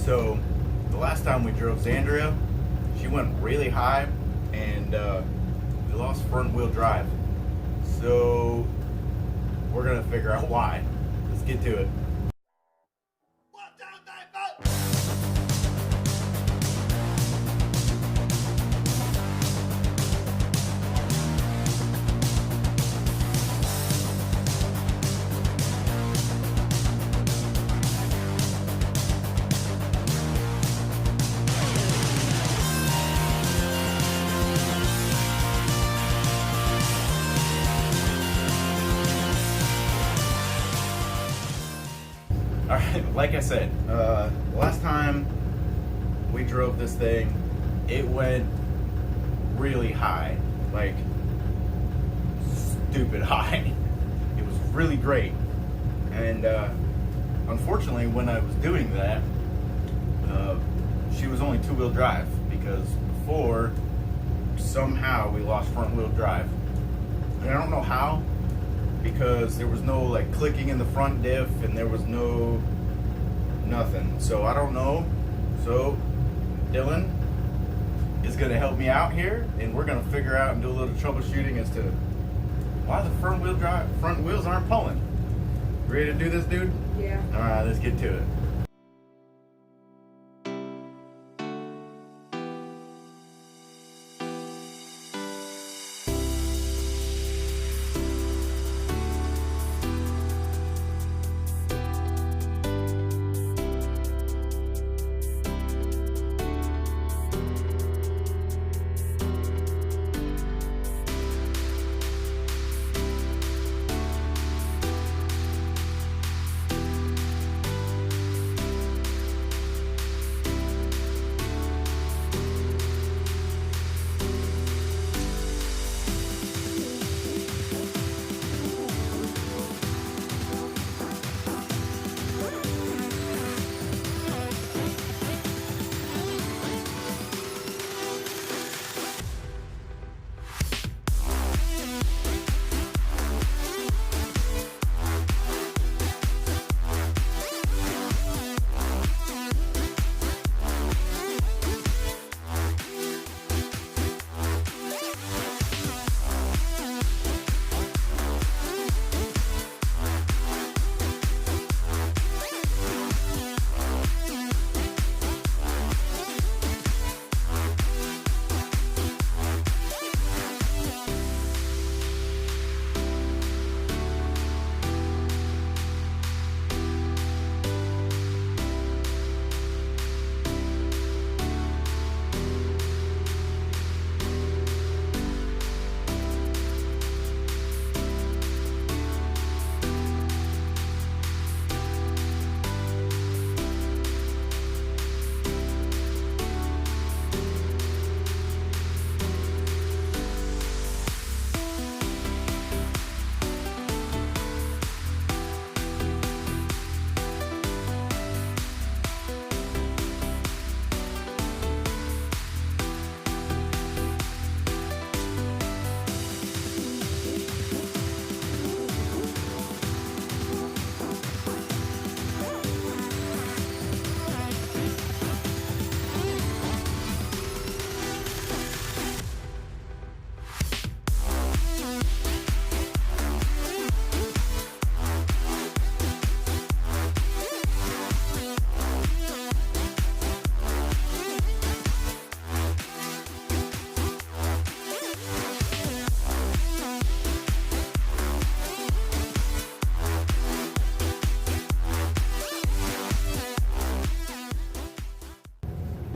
So the last time we drove Xandria, she went really high and we lost front wheel drive. So we're gonna figure out why. Let's get to it. Alright, like I said, last time we drove this thing, it went really high, like stupid high. It was really great. And unfortunately, when I was doing that, she was only two-wheel drive, because before, somehow we lost front wheel drive. And I don't know how, because there was no like clicking in the front diff and there was no nothing. So I don't know. So Dylan is going to help me out here, and we're going to figure out and do a little troubleshooting as to why the front wheels aren't pulling. Ready to do this, dude? Yeah. All right, let's get to it.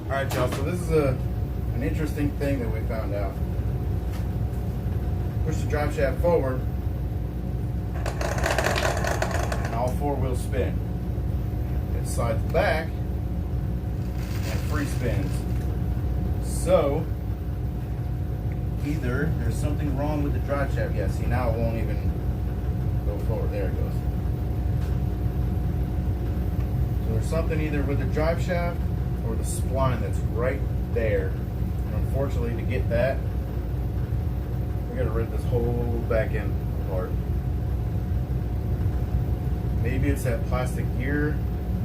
Alright, y'all, so this is an interesting thing that we found out. Push the drive shaft forward and all four wheels spin. It slides back and free spins. So either there's something wrong with the drive shaft. Yeah, see, now it won't even go forward. There it goes. So there's something either with the drive shaft or the spline that's right there. And unfortunately, to get that, we gotta rip this whole back end apart. Maybe it's that plastic gear,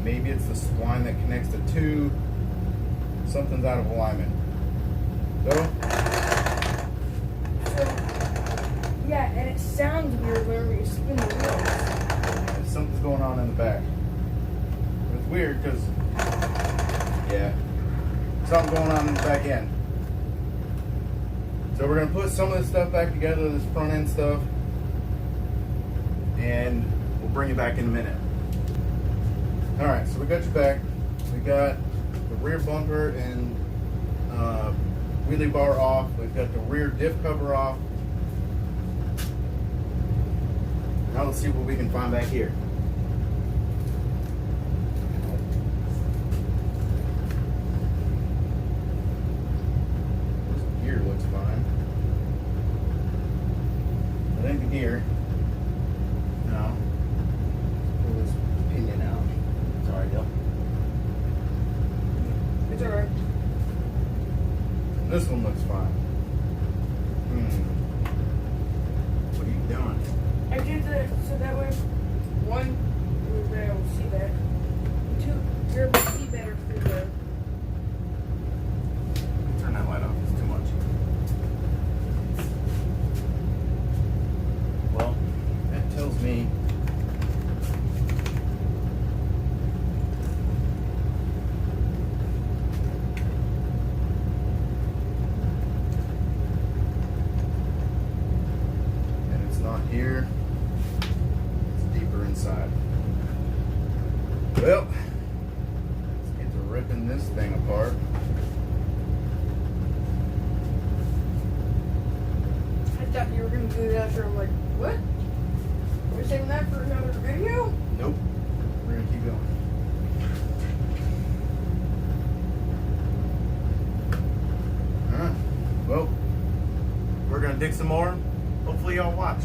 maybe it's the spline that connects the two. Something's out of alignment. So, yeah, and it sounds weird whenever you spin the wheels. yeah, something's going on in the back. It's weird because, yeah, something going on in the back end. So we're going to put some of this stuff back together, this front end stuff, and we'll bring it back in a minute. Alright, so we got you back. We got the rear bumper and wheelie bar off. We've got the rear diff cover off. Now let's see what we can find back here. This gear looks fine. That ain't the gear. No. Pull this pinion out. Sorry, Dale. It's alright. This one looks fine. What are you doing? I did that so that way, one, you'll be able to see that. And two, you're able to see better through the. Turn that light off. It's too much. Well, that tells me that it's not here. It's deeper inside. Well, let's get to ripping this thing apart. I thought you were going to do that after. I'm like, what? We're saving that for another video? Nope. We're gonna keep going. Alright. Well, we're gonna dig some more. Hopefully y'all watch.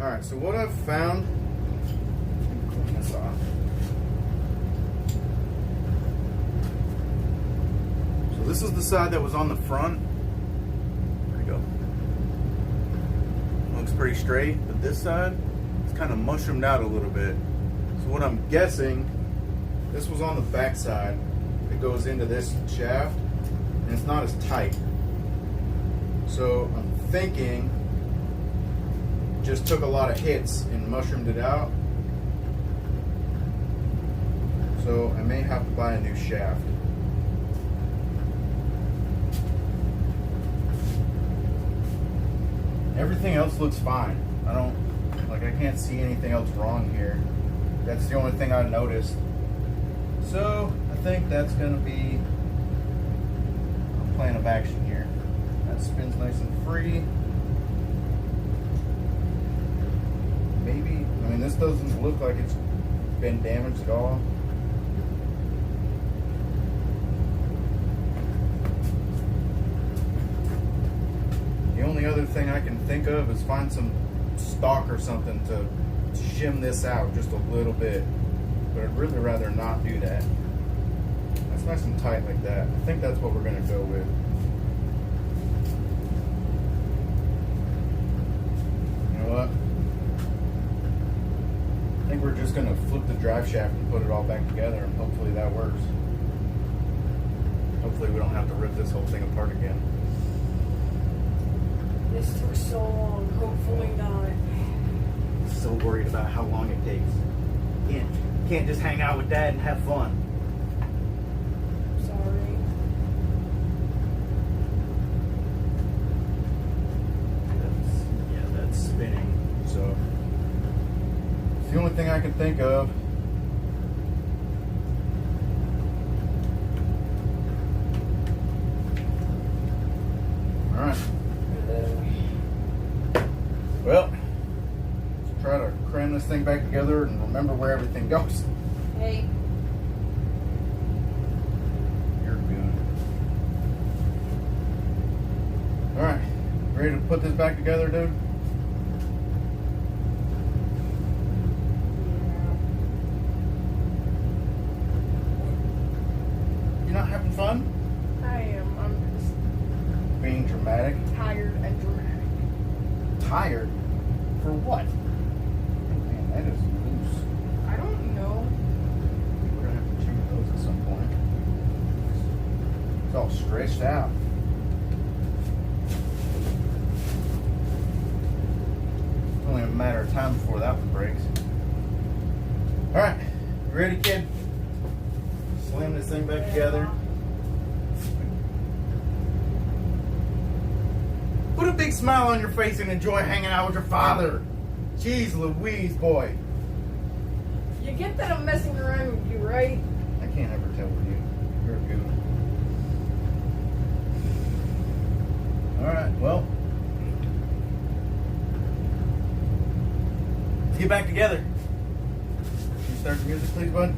Alright, so what I've found, clean this off. So this is the side that was on the front. There we go. Looks pretty straight, but this side, it's kind of mushroomed out a little bit. So what I'm guessing, this was on the back side. It goes into this shaft, and it's not as tight. So I'm thinking, just took a lot of hits and mushroomed it out. So I may have to buy a new shaft. Everything else looks fine. I can't see anything else wrong here. That's the only thing I noticed. So I think that's gonna be a plan of action here. That spins nice and free. Maybe, I mean, this doesn't look like it's been damaged at all. The only other thing I can think of is find some stock or something to shim this out just a little bit. But I'd really rather not do that. That's nice and tight like that. I think that's what we're gonna go with. You know what? I think we're just gonna flip the drive shaft and put it all back together, and hopefully that works. Hopefully we don't have to rip this whole thing apart again. This took so long. Hopefully not. So worried about how long it takes. Can't just hang out with Dad and have fun. Sorry. That's spinning. So it's the only thing I can think of. All right. Well, let's try to cram this thing back together and remember where everything goes. Hey. You're good. All right, ready to put this back together, dude? You're not having fun? I am. I'm just Being dramatic? tired and dramatic. Tired? For what? Man, that is loose. I don't know. We're gonna have to change those at some point. It's all stretched out. It's only a matter of time before that one breaks. All right, you ready, kid? Slam this thing back together. Put a big smile on your face and enjoy hanging out with your father. Jeez Louise, boy. You get that I'm messing around with you, right? I can't ever tell with you. You're a goof. Alright, well. Let's get back together. Can you start the music, please, bud?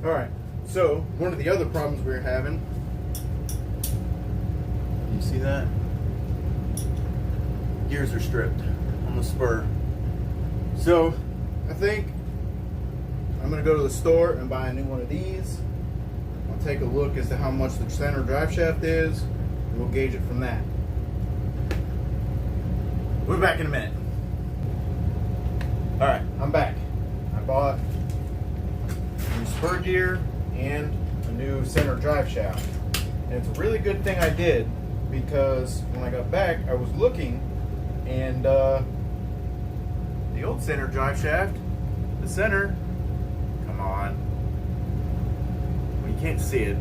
Alright, so one of the other problems we were having, you see that? Gears are stripped on the spur. So I think I'm gonna go to the store and buy a new one of these. I'll take a look as to how much the center drive shaft is, and we'll gauge it from that. We'll be back in a minute. Alright, I'm back. I bought a new spur gear and a new center drive shaft. And it's a really good thing I did, because when I got back, I was looking, and the old center drive shaft, the center, come on, well, you can't see it,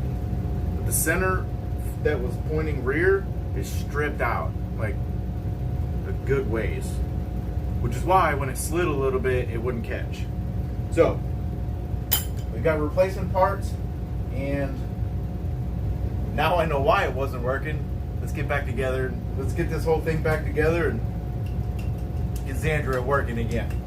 but the center that was pointing rear is stripped out, like a good ways, which is why when it slid a little bit, it wouldn't catch. So we got replacement parts, and now I know why it wasn't working. Let's get back together. Let's get this whole thing back together and get Xandria working again.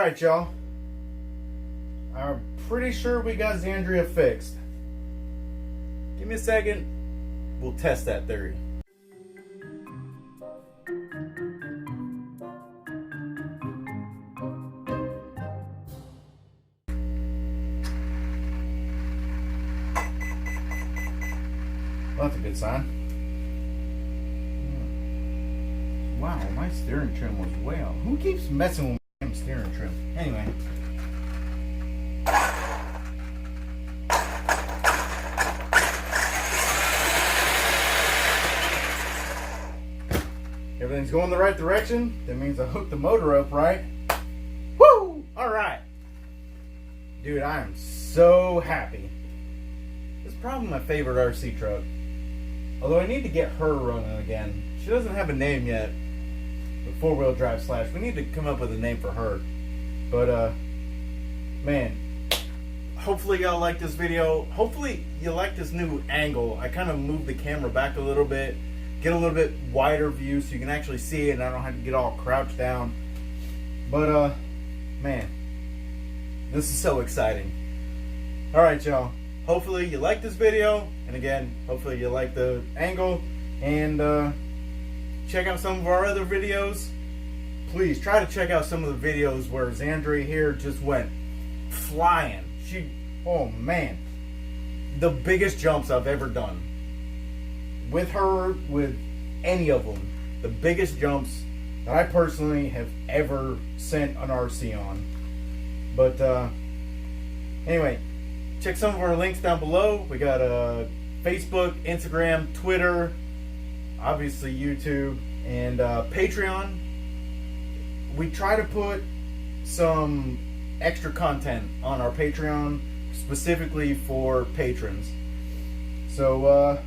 Alright, y'all. I'm pretty sure we got Xandria fixed. Give me a second. We'll test that theory. Well, that's a good sign. Wow, my steering trim was way off. Who keeps messing with my steering trim? Anyway. Everything's going the right direction. That means I hooked the motor up right. Woo! Alright. Dude, I am so happy. This is probably my favorite RC truck. Although I need to get her running again. She doesn't have a name yet. The 4-wheel drive slash. We need to come up with a name for her. But, man. Hopefully y'all like this video. Hopefully you like this new angle. I kind of moved the camera back a little bit. Get a little bit wider view so you can actually see it and I don't have to get all crouched down. But, man. This is so exciting. Alright, y'all. Hopefully you like this video. And again, hopefully you like the angle. And, check out some of our other videos. Please try to check out some of the videos where Xandria here just went flying. Oh man, the biggest jumps I've ever done with her, with any of them. The biggest jumps that I personally have ever sent an RC on. But anyway, check some of our links down below. We got Facebook, Instagram, Twitter, obviously YouTube, and Patreon. We try to put some extra content on our Patreon specifically for patrons. So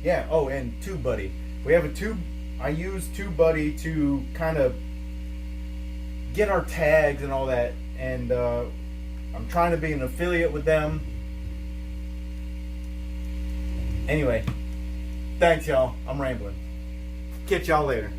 yeah. Oh, and TubeBuddy. We have a Tube. I use TubeBuddy to kind of get our tags and all that, and I'm trying to be an affiliate with them. Anyway, thanks y'all. I'm rambling. Catch y'all later.